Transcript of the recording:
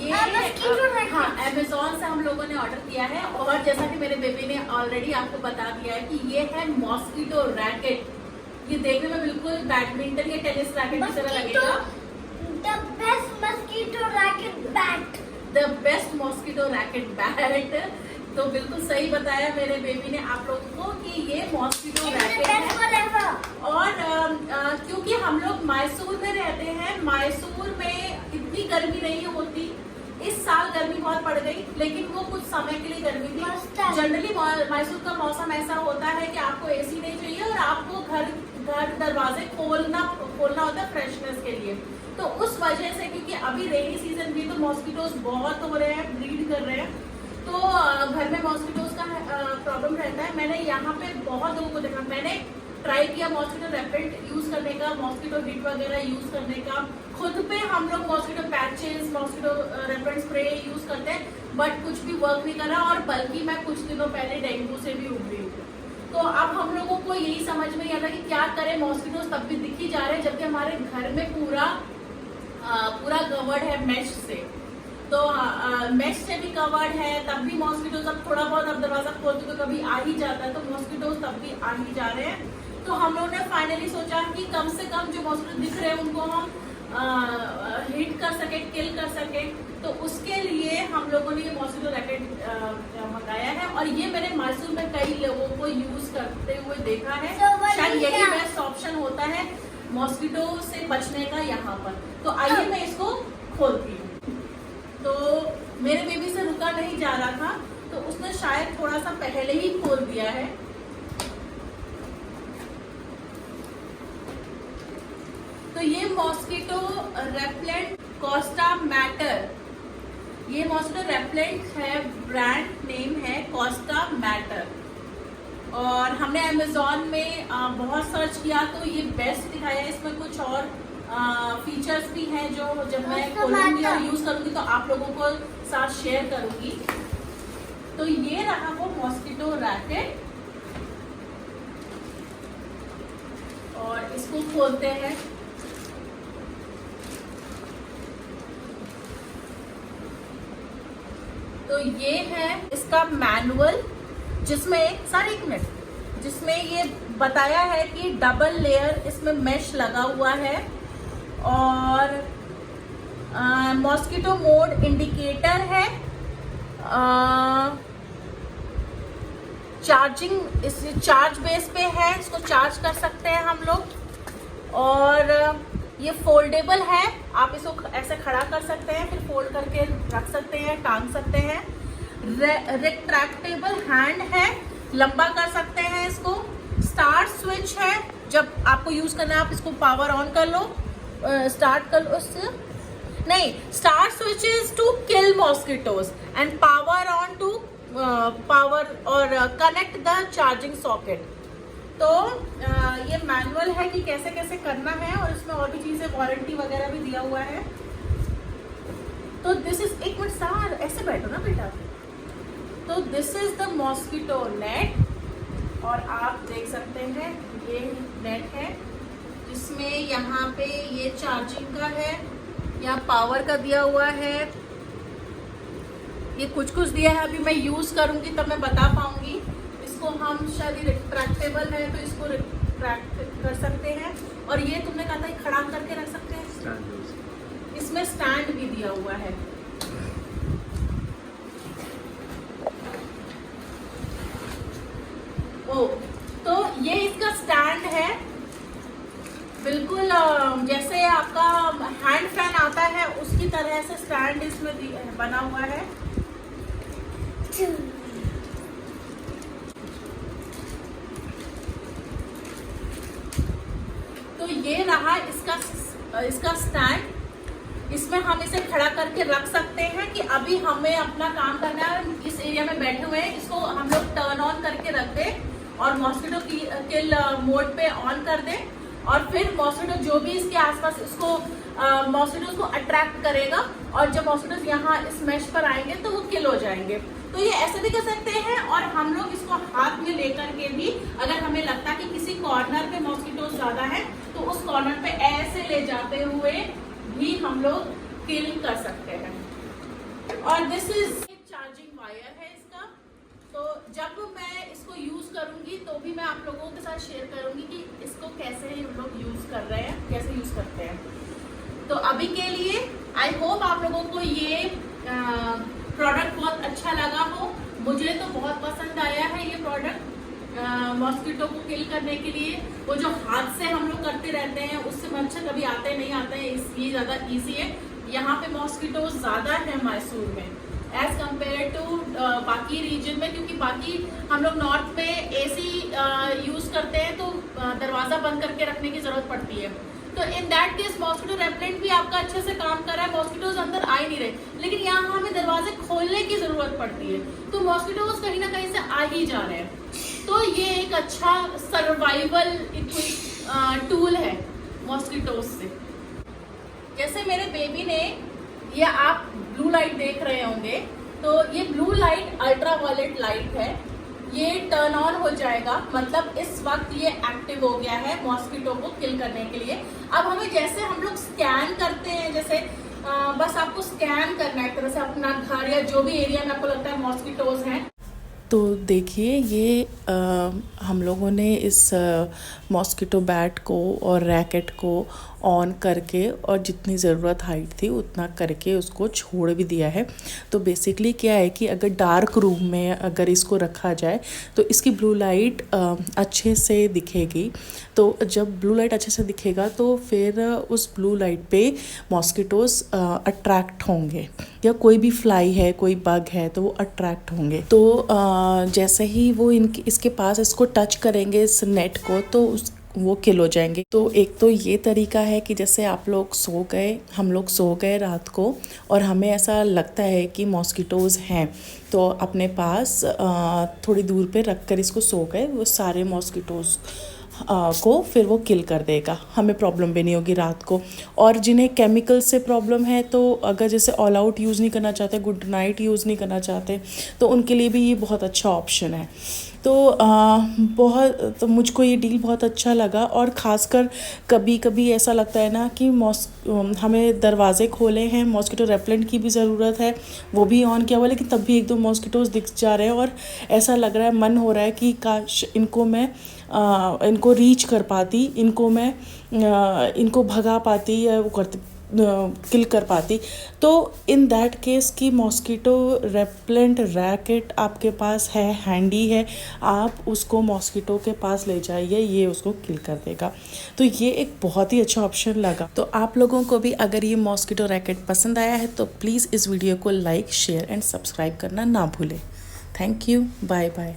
ये हाँ अमेजोन से हम लोगों ने ऑर्डर किया है, और जैसा कि मेरे बेबी ने ऑलरेडी आपको बता दिया है कि ये है मॉस्किटो रैकेट। ये देखने में बिल्कुल बैडमिंटन या टेनिस रैकेट की तरह लगेगा। The best mosquito racket bat. The best mosquito racket bat. तो बिल्कुल सही बताया मेरे बेबी ने आप लोगों को कि ये मॉस्किटो रैकेट है। और क्योंकि हम लोग मैसूर में रहते हैं, मैसूर में इतनी गर्मी नहीं होती। इस साल गर्मी बहुत पड़ गई, लेकिन वो कुछ समय के लिए गर्मी थी। जनरली मैसूर का मौसम ऐसा होता है कि आपको एसी नहीं चाहिए और आपको घर दरवाजे खोलना होता है फ्रेशनेस के लिए। तो उस वजह से, क्योंकि अभी रेनी सीजन भी, तो मॉस्किटोज बहुत हो रहे हैं, ब्रीड कर रहे हैं, तो घर में मॉस्किटोज का प्रॉब्लम रहता है। मैंने यहाँ पे बहुत लोगों को देखा, मैंने ट्राई किया मॉस्किटो रेपेलेंट यूज करने का, मॉस्किटो हिट वगैरह यूज करने का। खुद पे हम लोग mosquito patches, mosquito repellent spray use करते हैं, बट कुछ भी वर्क नहीं कर रहा। और बल्कि मैं कुछ दिनों पहले डेंगू से भी उभरी हूँ। तो अब हम लोगों को यही समझ में नहीं आता कि क्या करें। मॉस्किटोज तब भी दिख ही जा रहे हैं, जबकि हमारे घर में पूरा कवर्ड है मेश से। तो मेश से भी कवर्ड है, तब भी मॉस्किटोज अब थोड़ा बहुत अब दरवाजा खोलते तो कभी आ ही जाता है, तो मॉस्किटोज तब भी आ ही जा रहे हैं। तो हम लोगों ने फाइनली सोचा कि कम से कम जो मॉस्किटो दिख रहे हैं उनको हम हिट कर सके, किल कर सके। तो उसके लिए हम लोगों ने ये मॉस्किटो रैकेट मंगाया है, और ये मैंने मैसूर में कई लोगों को यूज करते हुए देखा है। शायद यही बेस्ट ऑप्शन होता है मॉस्किटो से बचने का यहाँ पर। तो आइए मैं इसको खोलती हूँ। तो मेरे बेबी से रुका नहीं जा रहा था, तो उसने शायद थोड़ा सा पहले ही खोल दिया है। तो ये मॉस्किटो रेपेलेंट कोस्टा मैटर, ये मॉस्किटो रेपेलेंट है, ब्रांड नेम है कोस्टा मैटर। और हमने अमेजोन में बहुत सर्च किया तो ये बेस्ट दिखाया है। इसमें कुछ और फीचर्स भी हैं जो जब मैं खोलूंगी और यूज करूंगी तो आप लोगों को साथ शेयर करूंगी। तो ये रहा वो मॉस्किटो रैकेट, और इसको खोलते हैं। तो ये है इसका मैनुअल, जिसमें एक मिनट, जिसमें ये बताया है कि डबल लेयर इसमें मेश लगा हुआ है, और मॉस्किटो मोड इंडिकेटर है, चार्जिंग इस चार्ज बेस पे है, इसको चार्ज कर सकते हैं हम लोग। और ये फोल्डेबल है, आप इसको ऐसे खड़ा कर सकते हैं, फिर फोल्ड करके रख सकते हैं, टांग सकते हैं। रिट्रैक्टेबल हैंड है, लंबा कर सकते हैं इसको। स्टार्ट स्विच है, जब आपको यूज करना है आप इसको पावर ऑन कर लो, स्टार्ट कर लो। नहीं, start switch is to kill mosquitoes and power on to power और कनेक्ट द चार्जिंग सॉकेट। तो ये मैनुअल है कि कैसे कैसे करना है, और इसमें और भी चीजें, वारंटी वगैरह भी दिया हुआ है। तो दिस इज, एक मिनट सार ऐसे बैठो ना बेटा। तो this is the mosquito net, और आप देख सकते हैं ये नेट है, जिसमें यहाँ पे ये चार्जिंग का है, यहाँ पावर का दिया हुआ है, ये कुछ दिया है। अभी मैं यूज करूंगी तब मैं बता पाऊंगी। इसको हम शायद रिट्रैक्टेबल है तो इसको रिट्रैक्ट कर सकते हैं, और ये तुमने कहा था खड़ा करके रख सकते हैं, इसमें स्टैंड भी दिया हुआ है। ओ, तो ये इसका स्टैंड है, बिल्कुल जैसे आपका हैंड फैन आता है उसकी तरह से स्टैंड इसमें बना हुआ है। तो ये रहा इसका स्टैंड। इसमें हम इसे खड़ा करके रख सकते हैं कि अभी हमें अपना काम करना है, इस एरिया में बैठे हुए हैं, इसको हम लोग टर्न ऑन करके रख दें और मॉस्किटो किल मोड पे ऑन कर दें, और फिर मॉस्किटो जो भी इसके आसपास इसको मॉस्किटोज को अट्रैक्ट करेगा, और जब मॉस्किटोज यहाँ इस मेश पर आएंगे तो वो किल हो जाएंगे। तो ये ऐसे भी कर सकते हैं, और हम लोग इसको हाथ में लेकर के भी, अगर हमें लगता है कि किसी कॉर्नर पे मॉस्किटोज ज्यादा है तो उस कॉर्नर पे ऐसे ले जाते हुए भी हम लोग किल कर सकते हैं। और दिस इज चार्जिंग वायर है इसका, तो जब मैं इसको यूज करूंगी तो भी मैं आप लोगों के साथ शेयर करूंगी कि इसको कैसे हम लोग यूज कर रहे हैं, कैसे यूज करते हैं। तो अभी के लिए आई होप आप लोगों को ये प्रोडक्ट बहुत अच्छा लगा हो। मुझे तो बहुत पसंद आया है ये प्रोडक्ट मॉस्किटो को किल करने के लिए। वो जो हाथ से हम लोग करते रहते हैं उससे मच्छर कभी आते नहीं आते हैं, ये ज़्यादा ईजी है। यहाँ पे मॉस्किटो ज़्यादा है मैसूर में एज कम्पेयर टू बाकी रीजन में, क्योंकि बाकी हम लोग नॉर्थ में एसी यूज़ करते हैं तो दरवाज़ा बंद करके रखने की ज़रूरत पड़ती है। तो in that case mosquito repellent भी आपका अच्छे से काम कर रहा है, मॉस्किटोज अंदर आ ही नहीं रहे, लेकिन यहाँ हमें दरवाजे खोलने की ज़रूरत पड़ती है तो मॉस्किटोज कहीं ना कहीं से आ ही जा रहे हैं। तो ये एक अच्छा सर्वाइवल टूल है मॉस्किटोज से। जैसे मेरे बेबी ने, ये आप ब्लू लाइट देख रहे होंगे, तो ये blue light ultraviolet light है। ये टर्न ऑन हो जाएगा, मतलब इस वक्त ये एक्टिव हो गया है मॉस्किटो को किल करने के लिए। अब हमें जैसे हम लोग स्कैन करते हैं, जैसे बस आपको स्कैन करना है एक तरह से अपना घर या जो भी एरिया में आपको लगता है मॉस्किटोज हैं। तो देखिए ये हम लोगों ने इस मॉस्किटो बैट को और रैकेट को ऑन करके और जितनी ज़रूरत हाइट थी उतना करके उसको छोड़ भी दिया है। तो बेसिकली क्या है कि अगर डार्क रूम में अगर इसको रखा जाए तो इसकी ब्लू लाइट अच्छे से दिखेगी। तो जब ब्लू लाइट अच्छे से दिखेगा तो फिर उस ब्लू लाइट पे मॉस्किटोज़ अट्रैक्ट होंगे, या कोई भी फ्लाई है, कोई बग है तो वो अट्रैक्ट होंगे। तो जैसे ही वो इसके पास इसको टच करेंगे इस नेट को तो वो किल हो जाएंगे। तो एक तो ये तरीका है कि जैसे आप लोग सो गए, हम लोग सो गए रात को और हमें ऐसा लगता है कि मॉस्किटोज़ हैं, तो अपने पास थोड़ी दूर पे रख कर इसको सो गए, वो सारे मॉस्किटोज़ को फिर वो किल कर देगा, हमें प्रॉब्लम भी नहीं होगी रात को। और जिन्हें केमिकल से प्रॉब्लम है, तो अगर जैसे ऑल आउट यूज़ नहीं करना चाहते, गुड नाइट यूज़ नहीं करना चाहते, तो उनके लिए भी ये बहुत अच्छा ऑप्शन है। तो मुझको ये डील बहुत अच्छा लगा। और ख़ासकर कभी कभी ऐसा लगता है ना कि हमें दरवाज़े खोले हैं, मॉस्किटो रेपेलेंट की भी ज़रूरत है, वो भी ऑन किया हुआ, लेकिन तब भी एक दो मॉस्किटोज़ दिख जा रहे हैं और ऐसा लग रहा है, मन हो रहा है कि काश इनको रीच कर पाती, इनको भगा पाती या वो किल कर पाती। तो इन दैट केस की मॉस्किटो रेपेलेंट रैकेट आपके पास है, हैंडी है, आप उसको मॉस्किटो के पास ले जाइए, ये उसको किल कर देगा। तो ये एक बहुत ही अच्छा ऑप्शन लगा। तो आप लोगों को भी अगर ये मॉस्किटो रैकेट पसंद आया है तो प्लीज़ इस वीडियो को लाइक, शेयर एंड सब्सक्राइब करना ना भूलें। Thank you, bye bye.